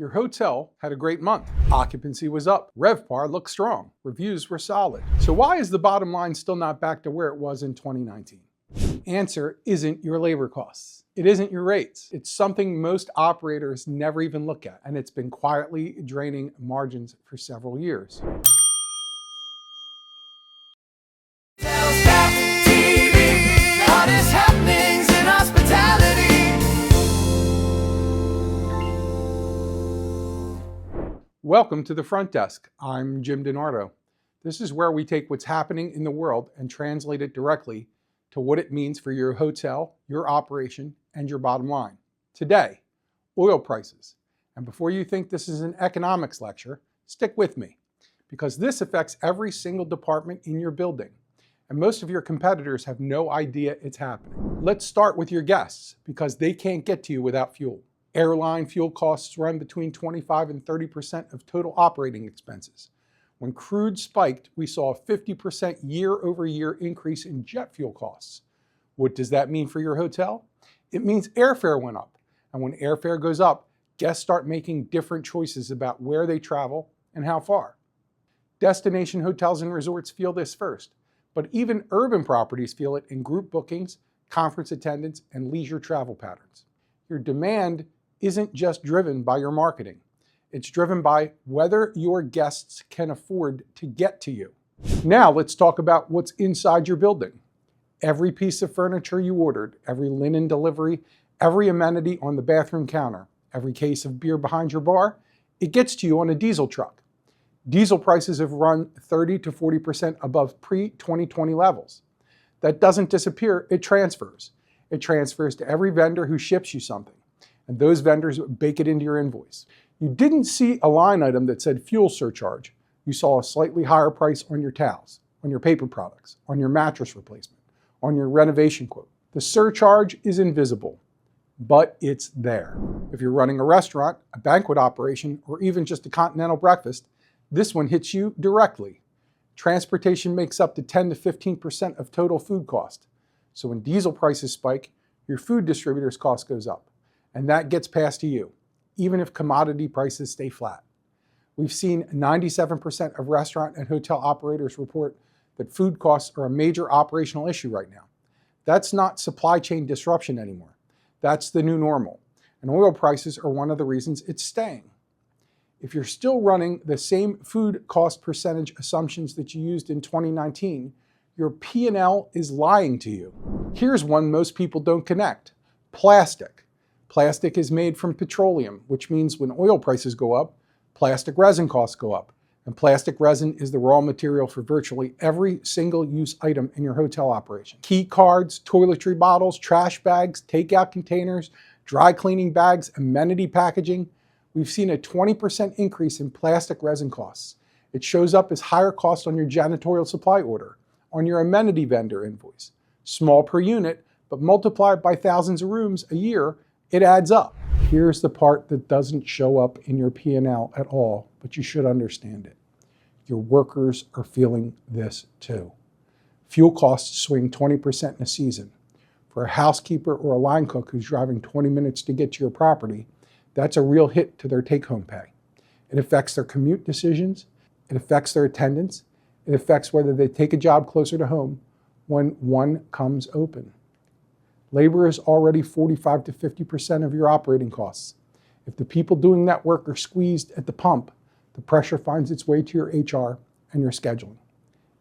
Your hotel had a great month. Occupancy was up. RevPAR looked strong. Reviews were solid. So why is the bottom line still not back to where it was in 2019? Answer isn't your labor costs. It isn't your rates. It's something most operators never even look at, and it's been quietly draining margins for several years. HotelStaff TV, hottest happenings in hospitality. Welcome to the front desk. I'm Jim DiNardo. This is where we take what's happening in the world and translate it directly to what it means for your hotel, your operation, and your bottom line. Today, oil prices. And before you think this is an economics lecture, stick with me, because this affects every single department in your building. And most of your competitors have no idea it's happening. Let's start with your guests, because they can't get to you without fuel. Airline fuel costs run between 25 and 30% of total operating expenses. When crude spiked, we saw a 50% year-over-year increase in jet fuel costs. What does that mean for your hotel? It means airfare went up. And when airfare goes up, guests start making different choices about where they travel and how far. Destination hotels and resorts feel this first, but even urban properties feel it in group bookings, conference attendance, and leisure travel patterns. Your demand isn't just driven by your marketing. It's driven by whether your guests can afford to get to you. Now let's talk about what's inside your building. Every piece of furniture you ordered, every linen delivery, every amenity on the bathroom counter, every case of beer behind your bar, it gets to you on a diesel truck. Diesel prices have run 30 to 40% above pre-2020 levels. That doesn't disappear, it transfers. It transfers to every vendor who ships you something, and those vendors bake it into your invoice. You didn't see a line item that said fuel surcharge. You saw a slightly higher price on your towels, on your paper products, on your mattress replacement, on your renovation quote. The surcharge is invisible, but it's there. If you're running a restaurant, a banquet operation, or even just a continental breakfast, this one hits you directly. Transportation makes up to 10 to 15% of total food cost. So when diesel prices spike, your food distributor's cost goes up, and that gets passed to you, even if commodity prices stay flat. We've seen 97% of restaurant and hotel operators report that food costs are a major operational issue right now. That's not supply chain disruption anymore. That's the new normal. And oil prices are one of the reasons it's staying. If you're still running the same food cost percentage assumptions that you used in 2019, your P&L is lying to you. Here's one most people don't connect: plastic. Plastic is made from petroleum, which means when oil prices go up, plastic resin costs go up. And plastic resin is the raw material for virtually every single-use item in your hotel operation. Key cards, toiletry bottles, trash bags, takeout containers, dry cleaning bags, amenity packaging. We've seen a 20% increase in plastic resin costs. It shows up as higher cost on your janitorial supply order, on your amenity vendor invoice. Small per unit, but multiplied by thousands of rooms a year, it adds up. Here's the part that doesn't show up in your P&L at all, but you should understand it. Your workers are feeling this too. Fuel costs swing 20% in a season. For a housekeeper or a line cook who's driving 20 minutes to get to your property, that's a real hit to their take-home pay. It affects their commute decisions, it affects their attendance, it affects whether they take a job closer to home when one comes open. Labor is already 45 to 50% of your operating costs. If the people doing that work are squeezed at the pump, the pressure finds its way to your HR and your scheduling.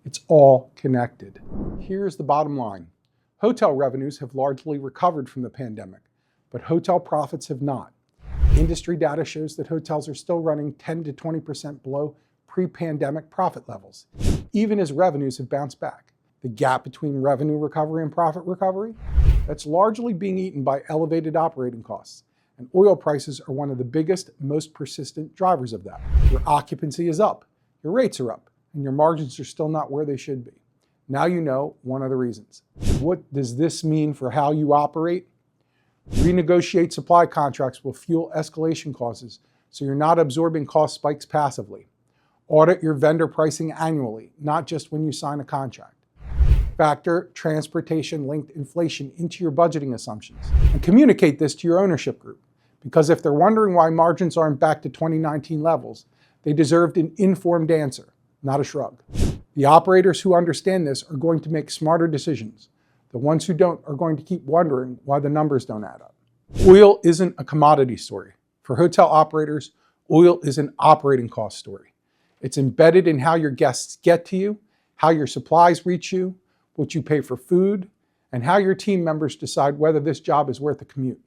It's all connected. Here's the bottom line. Hotel revenues have largely recovered from the pandemic, but hotel profits have not. Industry data shows that hotels are still running 10 to 20% below pre-pandemic profit levels, even as revenues have bounced back. The gap between revenue recovery and profit recovery, that's largely being eaten by elevated operating costs, and oil prices are one of the biggest, most persistent drivers of that. Your occupancy is up, your rates are up, and your margins are still not where they should be. Now you know one of the reasons. What does this mean for how you operate? Renegotiate supply contracts will fuel escalation clauses, so you're not absorbing cost spikes passively. Audit your vendor pricing annually, not just when you sign a contract. Factor transportation-linked inflation into your budgeting assumptions, and communicate this to your ownership group. Because if they're wondering why margins aren't back to 2019 levels, they deserved an informed answer, not a shrug. The operators who understand this are going to make smarter decisions. The ones who don't are going to keep wondering why the numbers don't add up. Oil isn't a commodity story. For hotel operators, oil is an operating cost story. It's embedded in how your guests get to you, how your supplies reach you, what you pay for food, and how your team members decide whether this job is worth the commute.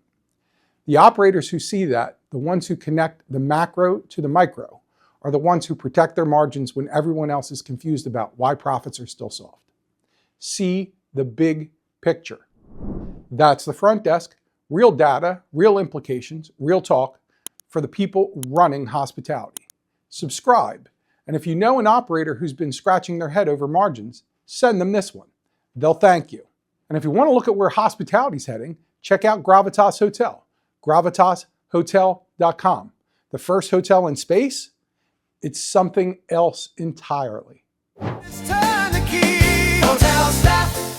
The operators who see that, the ones who connect the macro to the micro, are the ones who protect their margins when everyone else is confused about why profits are still soft. See the big picture. That's the front desk. Real data, real implications, real talk for the people running hospitality. Subscribe. And if you know an operator who's been scratching their head over margins, send them this one. They'll thank you. And if you want to look at where hospitality's heading, check out Gravitas Hotel, gravitashotel.com. The first hotel in space? It's something else entirely. Let's turn the key. HotelStaff.